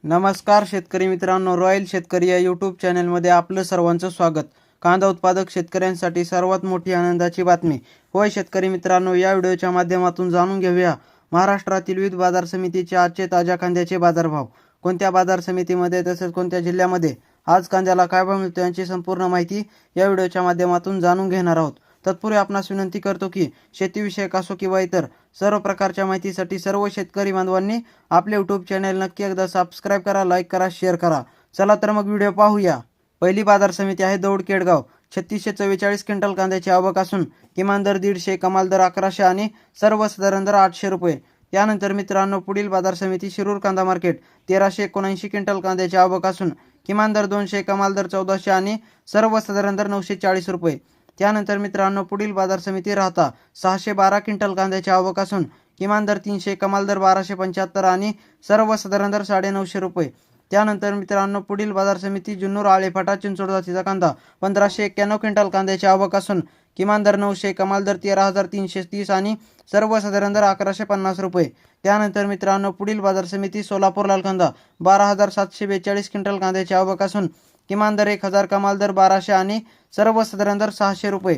नमस्कार शेतकरी मित्रांनो, रॉयल शेतकरी या यूट्यूब चॅनलमध्ये आपलं सर्वांचं स्वागत। कांदा उत्पादक शेतकऱ्यांसाठी सर्वात मोठी आनंदाची बातमी। होय शेतकरी मित्रांनो, या व्हिडिओच्या माध्यमातून जाणून घेऊया महाराष्ट्रातील विविध बाजार समितीचे आजचे ताज्या कांद्याचे बाजारभाव, कोणत्या बाजार समितीमध्ये तसेच कोणत्या जिल्ह्यामध्ये आज कांद्याला काय भाव मिळतो यांची संपूर्ण माहिती या व्हिडिओच्या माध्यमातून जाणून घेणार आहोत। तत्पूर्वी आपणास विनंती करतो की शेतीविषयक असो किंवा इतर सर्व प्रकारच्या माहितीसाठी सर्व शेतकरी बांधवांनी आपले यूट्यूब चॅनल नक्की एकदा सबस्क्राइब करा, लाईक करा, शेअर करा। चला तर मग व्हिडिओ पाहूया। पहिली बाजार समिती आहे दौंड केडगाव। 3644 क्विंटल कांद्याची आवक असून किमान दर 150, कमाल दर 1100 आणि सर्वसाधारण दर 800 रुपये। त्यानंतर मित्रांनो पुढील बाजार समिती शिरूर कांदा मार्केट। 1379 क्विंटल कांद्याची आवक असून किमान दर 200, कमाल दर 1400 आणि सर्वसाधारण दर 940 रुपये। त्यानंतर मित्रांनो पुढील बाजार समिती राहता 612 क्विंटल कांद्याची आवक असून किमान दर 300, कमाल दर 1275 आणि सर्वसाधारण दर 950 रुपये। त्यानंतर मित्रांनो पुढील बाजार समिती जुन्नर आळेफाटा चिंचोड जातीचा कांदा। 1591 क्विंटल कांद्याची आवक असून किमान दर 900, कमाल दर 13330 आणि सर्वसाधारण दर 1150 रुपये। त्यानंतर मित्रांनो पुढील बाजार समिती सोलापूर लाल कांदा। 12742 क्विंटल कांद्याची आवक असून किमान दर 1000, कमाल दर 1200 आणि सर्वसाधारण दर 600 रुपये।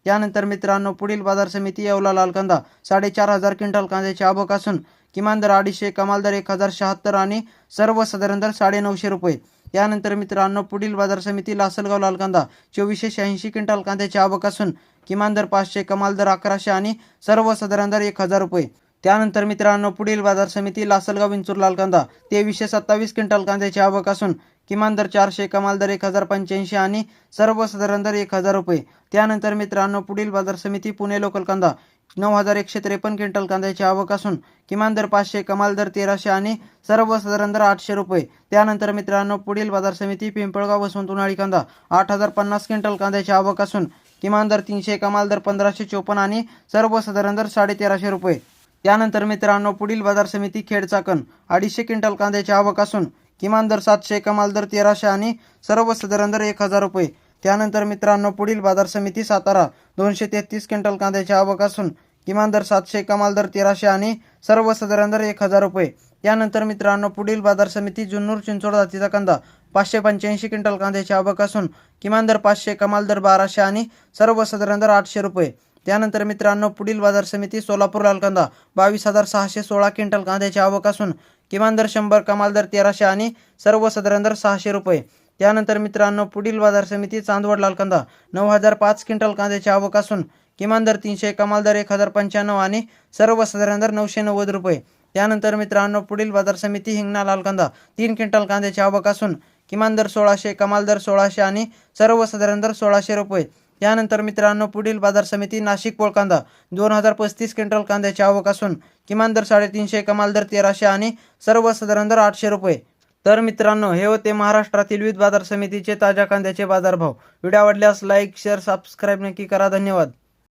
त्यानंतर मित्रांनो पुढील बाजार समिती येवला लाल कांदा। 4500 क्विंटल कांद्याची आवक असून किमान दर 250, कमाल दर 1076 आणि सर्वसाधारण दर 950 रुपये। त्यानंतर मित्रांनो पुढील बाजार समिती लासलगाव लाल कांदा। 2486 क्विंटल कांद्याची आवक असून किमान दर 500, कमाल दर 1100 आणि सर्वसाधारण दर 1000 रुपये। त्यानंतर मित्रांनो पुढील बाजार समिती लासलगाव विंचूर लाल कांदा। 2327 क्विंटल कांद्याची आवक असून किमान दर 400, कमाल दर 1085 आणि सर्वसाधारण दर 1000 रुपये। त्यानंतर मित्रांनो पुढील बाजार समिती पुणे लोकल कांदा। 9153 क्विंटल कांद्याची आवक असून किमान दर 500, कमाल दर 1300 आणि सर्वसाधारण दर 800 रुपये। त्यानंतर मित्रांनो पुढील बाजार समिती पिंपळगाव वसंत उन्हाळी कांदा। 8050 क्विंटल कांद्याची आवक असून किमान दर 300, कमाल दर 1554 आणि सर्वसाधारण दर 1350 रुपये। त्यानंतर मित्रांनो पुढील बाजार समिती खेड चाकण। 250 क्विंटल कांद्याची आवक असून किमान दर 700, कमाल दर 1300 आणि सर्वसाधारण दर 1000 रुपये। त्यानंतर मित्रांनो पुढील बाजार समिती सातारा। 233 क्विंटल कांद्याची आवक असून किमान दर 700, कमाल दर 1300 आणि सर्वसाधारण दर 1000 रुपये। त्यानंतर मित्रांनो पुढील बाजार समिती जुन्नर चिंचोड जातीचा कांदा। 585 क्विंटल कांद्याची आवक असून किमान दर 500, कमाल दर 1200 आणि सर्वसाधारण दर 800 रुपये। त्यानंतर मित्रांनो पुढील बाजार समिती सोलापूर लाल कांदा। 22616 क्विंटल कांद्याची आवक असून किमान दर 100, कमाल दर 1300 आणि सर्वसाधारण दर 600 रुपये। त्यानंतर मित्रांनो पुढील बाजार समिती चांदवड लाल कांदा। 9005 क्विंटल कांद्याची आवक असून किमान दर 300, कमाल दर 1095 आणि सर्वसाधारण दर 990 रुपये। त्यानंतर मित्रांनो पुढील बाजार समिती हिंगणा लाल कांदा। 3 क्विंटल कांद्याची आवक असून किमान दर 1600, कमाल दर 1600 आणि सर्वसाधारण दर 1600 रुपये। त्यानंतर मित्रांनो पुढील बाजार समिती नाशिक पोळ कांदा। 2035 क्विंटल कांद्याची आवक असून किमान दर 350, कमाल दर 1300 आणि सर्वसाधारण दर 800 रुपये। तर मित्रांनो हे होते महाराष्ट्रातील विविध बाजार समितीचे ताज्या कांद्याचे बाजारभाव। व्हिडिओ आवडल्यास लाईक, शेअर, सबस्क्राईब नक्की करा। धन्यवाद।